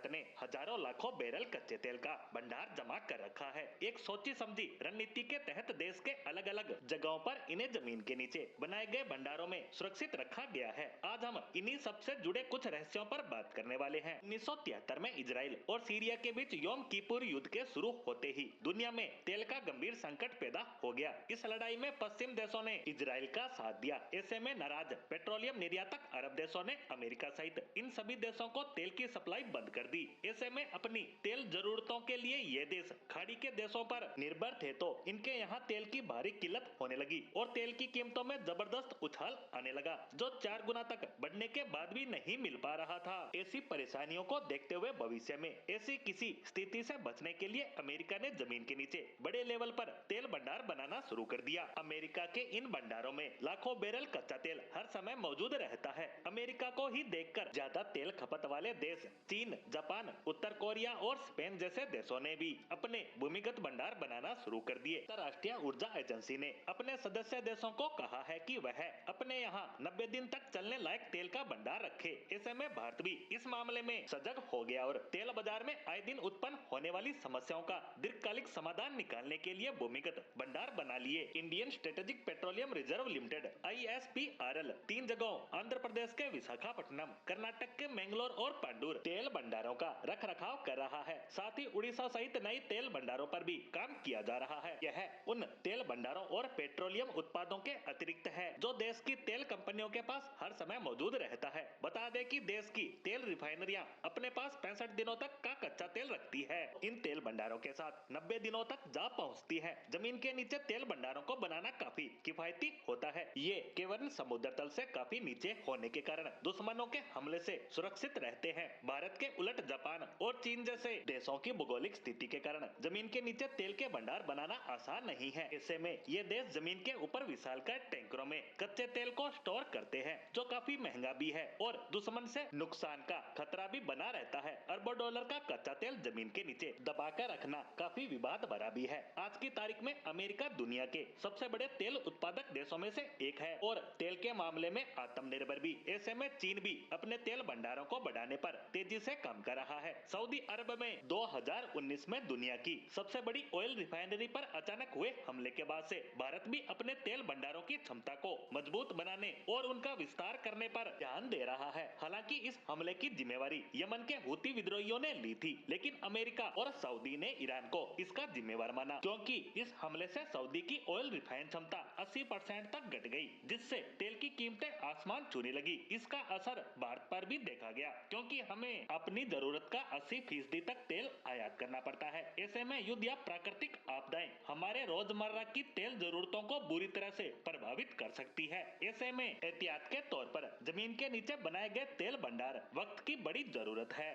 भारत ने हजारों लाखों बैरल कच्चे तेल का भंडार जमा कर रखा है। एक सोची समझी रणनीति के तहत देश के अलग अलग जगहों पर इन्हें जमीन के नीचे बनाए गए भंडारों में सुरक्षित रखा गया है। आज हम इन्हीं सबसे जुड़े कुछ रहस्यों पर बात करने वाले हैं। 1973 में इजराइल और सीरिया के बीच योम किपुर युद्ध के शुरू होते ही दुनिया में तेल का गंभीर संकट पैदा हो गया। इस लड़ाई में पश्चिम देशों ने इजराइल का साथ दिया। ऐसे में नाराज पेट्रोलियम निर्यातक अरब देशों ने अमेरिका सहित इन सभी देशों को तेल की सप्लाई बंद कर दी। ऐसे में अपनी तेल जरूरतों के लिए ये देश खाड़ी के देशों पर निर्भर थे, तो इनके यहाँ तेल की भारी किल्लत होने लगी और तेल की कीमतों में जबरदस्त उछाल आने लगा, जो 4 गुना तक बढ़ने के बाद भी नहीं मिल पा रहा था। ऐसी परेशानियों को देखते हुए भविष्य में ऐसी किसी स्थिति से बचने के लिए अमेरिका ने जमीन के नीचे बड़े लेवल पर तेल भंडार बनाना शुरू कर दिया। अमेरिका के इन भंडारों में लाखों बैरल कच्चा तेल हर समय मौजूद रहता है। अमेरिका को ही देखकर ज्यादा तेल खपत वाले देश चीन, जापान, उत्तर कोरिया और स्पेन जैसे देशों ने भी अपने भूमिगत भंडार बनाना शुरू कर दिए। अंतर्राष्ट्रीय ऊर्जा एजेंसी ने अपने सदस्य देशों को कहा है कि वह अपने यहाँ 90 दिन तक चलने लायक तेल का भंडार रखे। ऐसे में भारत भी इस मामले में सजग हो गया और तेल बाजार में आए दिन उत्पन्न होने वाली समस्याओं का दीर्घकालिक समाधान निकालने के लिए भूमिगत भंडार बना लिए। Indian strategic petroleum reserve limited ISPRL 3 जगहों आंध्र प्रदेश के विशाखापट्टनम, कर्नाटक के मैंगलोर और पांडुर तेल भंडारों का रख रखाव कर रहा है। साथ ही उड़ीसा सहित नई तेल भंडारों पर भी काम किया जा रहा है। यह उन तेल भंडारों और पेट्रोलियम उत्पादों के अतिरिक्त है जो देश की तेल कंपनियों के पास हर समय मौजूद रहता है। बता दें कि देश की तेल रिफाइनरियां अपने पास 65 दिनों तक का कच्चा तेल रखती है। इन तेल भंडारों के साथ 90 दिनों तक जा पहुंचती है। जमीन के नीचे तेल भंडारों को बनाना काफी किफायती होता है। ये केवल समुद्र तल से काफी नीचे होने के कारण दुश्मनों के हमले से सुरक्षित रहते हैं। भारत के उलट जापान और चीन जैसे देशों की भौगोलिक स्थिति के कारण जमीन के नीचे तेल के भंडार बनाना आसान नहीं है। ऐसे में ये देश जमीन के ऊपर विशालकाय टैंकरों में कच्चे तेल को स्टोर करते हैं, जो काफी महंगा भी है और दुश्मन से नुकसान का खतरा भी बना रहता है। अरबों डॉलर का कच्चा तेल जमीन के नीचे दबाकर रखना काफी विवाद भरा भी है। आज की तारीख में अमेरिका दुनिया के सबसे बड़े तेल उत्पादक देशों में से एक है और तेल के मामले में आत्मनिर्भर भी। ऐसे में चीन भी अपने तेल भंडारों को बढ़ाने पर तेजी से काम कर रहा है। सऊदी अरब में 2019 में दुनिया की सबसे बड़ी ऑयल रिफाइनरी पर अचानक हुए हमले के बाद से भारत भी अपने तेल भंडारों की क्षमता को मजबूत बनाने और उनका विस्तार करने पर ध्यान दे रहा है। हालांकि इस हमले की जिम्मेवारी यमन के हूती विद्रोहियों ने ली थी, लेकिन अमेरिका और सऊदी ने ईरान को इसका जिम्मेवार माना, क्योंकि इस हमले से सऊदी की ऑयल रिफाइन क्षमता 80% तक घट गई, जिससे तेल की कीमतें आसमान छूने लगी। इसका असर भारत पर भी देखा गया, क्योंकि हमें अपनी जरूरत का 80% तक तेल आयात करना पड़ता है। ऐसे में युद्ध या प्राकृतिक आपदाएं हमारे रोजमर्रा की तेल जरूरतों को बुरी तरह से प्रभावित कर सकती है। ऐसे में एहतियात के तौर पर जमीन के नीचे बनाए गए तेल भंडार वक्त की बड़ी जरूरत है।